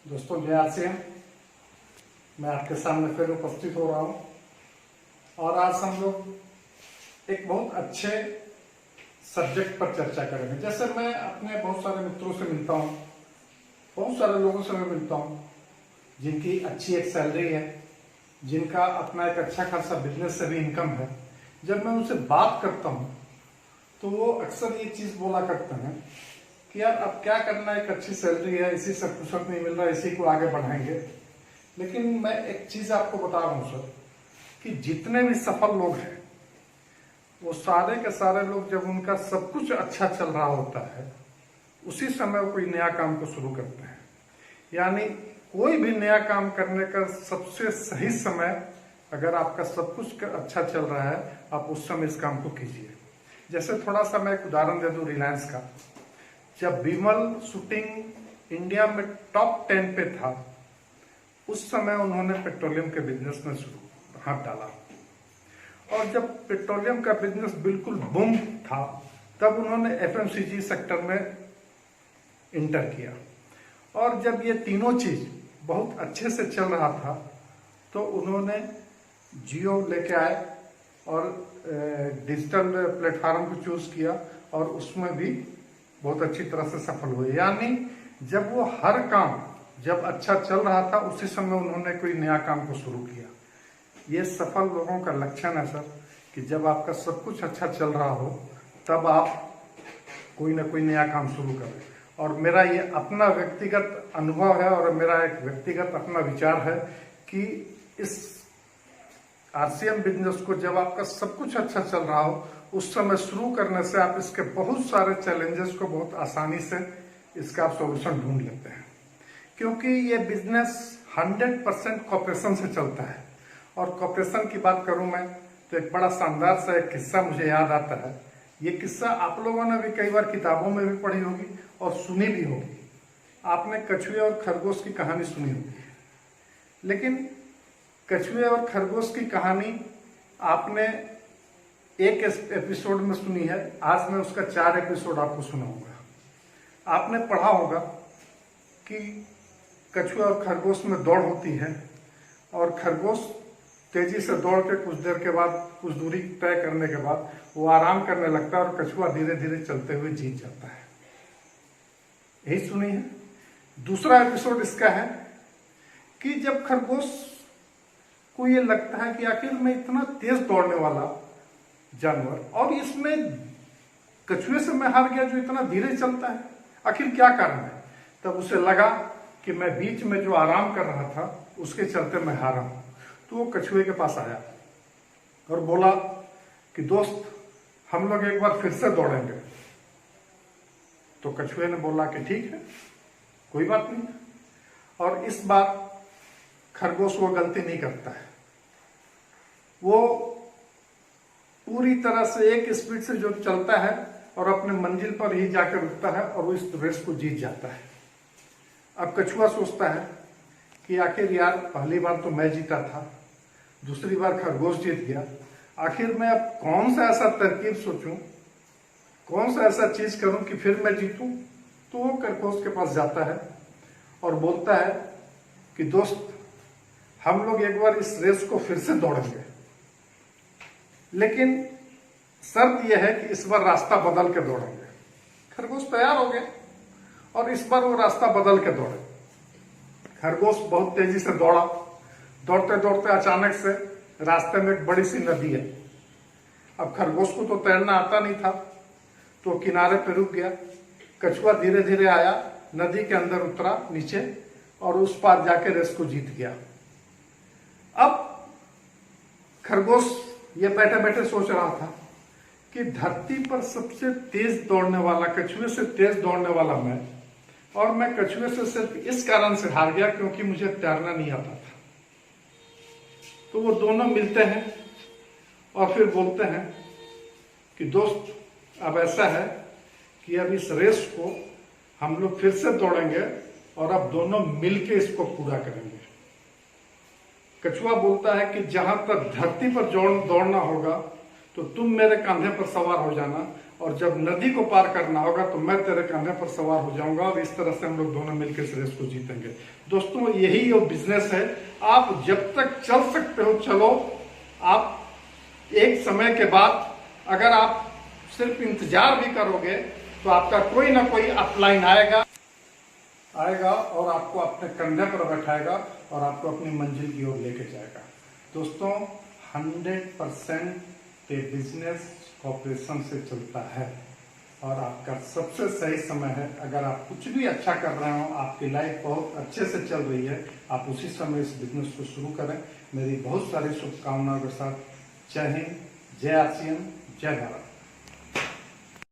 दोस्तों जय आसियान। मैं आपके सामने फिर उपस्थित हो रहा हूं और आज हम लोग एक बहुत अच्छे सब्जेक्ट पर चर्चा करेंगे। जैसे मैं अपने बहुत सारे मित्रों से मिलता हूं, बहुत सारे लोगों से मैं मिलता हूं जिनकी अच्छी एक सैलरी है, जिनका अपना एक अच्छा खासा बिजनेस से भी इनकम है। जब मैं उनसे बात करता हूं तो वो अक्सर ये चीज बोला करते हैं कि यार अब क्या करना, एक अच्छी सैलरी है, इसी से फुर्सत नहीं मिल रहा, इसी को आगे बढ़ाएंगे। लेकिन मैं एक चीज आपको बता रहा हूं सर कि जितने भी सफल लोग हैं वो सारे के सारे लोग जब उनका सब कुछ अच्छा चल रहा होता है उसी समय वो कोई नया काम को शुरू करते हैं। यानी कोई भी नया काम करने का सबसे सही समय, अगर आपका सब कुछ अच्छा चल रहा है, आप उस समय इस काम को कीजिए। जैसे थोड़ा सा मैं एक उदाहरण दे दूं रिलायंस का। जब विमल शूटिंग इंडिया में टॉप 10 पे था उस समय उन्होंने पेट्रोलियम के बिजनेस में शुरू हाथ डाला, और जब पेट्रोलियम का बिजनेस बिल्कुल बूम था तब उन्होंने एफएमसीजी सेक्टर में इंटर किया। और जब ये तीनों चीज बहुत अच्छे से चल रहा था तो उन्होंने जियो लेके आए और डिजिटल प्लेटफॉर्म को चूज किया और उसमें भी बहुत अच्छी तरह से सफल हुए। यानी जब वो हर काम जब अच्छा चल रहा था उसी समय उन्होंने कोई नया काम को शुरू किया। ये सफल लोगों का लक्षण है सर कि जब आपका सब कुछ अच्छा चल रहा हो तब आप कोई ना कोई नया काम शुरू करें। और मेरा ये अपना व्यक्तिगत अनुभव है और मेरा एक व्यक्तिगत अपना विचार है कि इस आरसीएम बिजनेस को जब आपका सब कुछ अच्छा चल रहा हो उस समय शुरू करने से आप इसके बहुत सारे चैलेंजेस को बहुत आसानी से इसका आप सोल्यूशन ढूंढ लेते हैं, क्योंकि ये बिजनेस 100% कॉपरेशन से चलता है। और कॉपरेशन की बात करूं मैं तो एक बड़ा शानदार सा एक किस्सा मुझे याद आता है। ये किस्सा आप लोगों ने भी कई बार किताबों में भी पढ़ी होगी और सुनी भी होगी। आपने कछुए और खरगोश की कहानी सुनी होगी, लेकिन कछुए और खरगोश की कहानी आपने एक एपिसोड में सुनी है, आज मैं उसका 4 एपिसोड आपको सुनाऊंगा। आपने पढ़ा होगा कि कछुआ और खरगोश में दौड़ होती है और खरगोश तेजी से दौड़ के कुछ देर के बाद, कुछ दूरी तय करने के बाद वो आराम करने लगता है और कछुआ धीरे धीरे चलते हुए जीत जाता है। यही सुनी है। दूसरा एपिसोड इसका है कि जब खरगोश को ये लगता है कि आखिर मैं इतना तेज दौड़ने वाला जानवर और इसमें कछुए से मैं हार गया जो इतना धीरे चलता है, आखिर क्या कारण है। तब उसे लगा कि मैं बीच में जो आराम कर रहा था उसके चलते मैं हारा हूं। तो वो कछुए के पास आया और बोला कि दोस्त हम लोग एक बार फिर से दौड़ेंगे। तो कछुए ने बोला कि ठीक है, कोई बात नहीं। और इस बार खरगोश वो गलती नहीं करता है, वो पूरी तरह से एक स्पीड से जो चलता है और अपने मंजिल पर ही जाकर रुकता है और वो इस रेस को जीत जाता है। अब कछुआ सोचता है कि आखिर यार पहली बार तो मैं जीता था, दूसरी बार खरगोश जीत गया, आखिर मैं अब कौन सा ऐसा तरकीब सोचूं, कौन सा ऐसा चीज करूं कि फिर मैं जीतूं। तो वो खरगोश के पास जाता है और बोलता है कि दोस्त हम लोग एक बार इस रेस को फिर से दौड़ेंगे, लेकिन शर्त यह है कि इस बार रास्ता बदल के दौड़ेंगे। खरगोश तैयार हो गया और इस बार वो रास्ता बदल के दौड़े। खरगोश बहुत तेजी से दौड़ा। दौड़ते दौड़ते अचानक से रास्ते में एक बड़ी सी नदी है। अब खरगोश को तो तैरना आता नहीं था तो किनारे पे रुक गया। कछुआ धीरे धीरे आया, नदी के अंदर उतरा नीचे और उस पार जाके रेस को जीत गया। अब खरगोश ये बैठे बैठे सोच रहा था कि धरती पर सबसे तेज दौड़ने वाला, कछुए से तेज दौड़ने वाला मैं, और मैं कछुए से सिर्फ इस कारण से हार गया क्योंकि मुझे तैरना नहीं आता था। तो वो दोनों मिलते हैं और फिर बोलते हैं कि दोस्त अब ऐसा है कि अब इस रेस को हम लोग फिर से दौड़ेंगे और अब दोनों मिलके इसको पूरा करेंगे। कछुआ बोलता है कि जहां तक धरती पर दौड़ना होगा तो तुम मेरे कंधे पर सवार हो जाना और जब नदी को पार करना होगा तो मैं तेरे कंधे पर सवार हो जाऊंगा और इस तरह से हम लोग दोनों मिलकर इस रेस को जीतेंगे। दोस्तों यही वो बिजनेस है। आप जब तक चल सकते हो चलो। आप एक समय के बाद अगर आप सिर्फ इंतजार भी करोगे तो आपका कोई ना कोई अपलाइन आएगा और आपको अपने कंधे पर बैठाएगा और आपको अपनी मंजिल की ओर लेके जाएगा। दोस्तों 100% ये बिजनेस कॉपरेशन से चलता है और आपका सबसे सही समय है। अगर आप कुछ भी अच्छा कर रहे हो, आपकी लाइफ बहुत अच्छे से चल रही है, आप उसी समय इस बिजनेस को शुरू करें। मेरी बहुत सारी शुभकामनाओं के साथ जय हिंद, जय आसियान, जय भारत।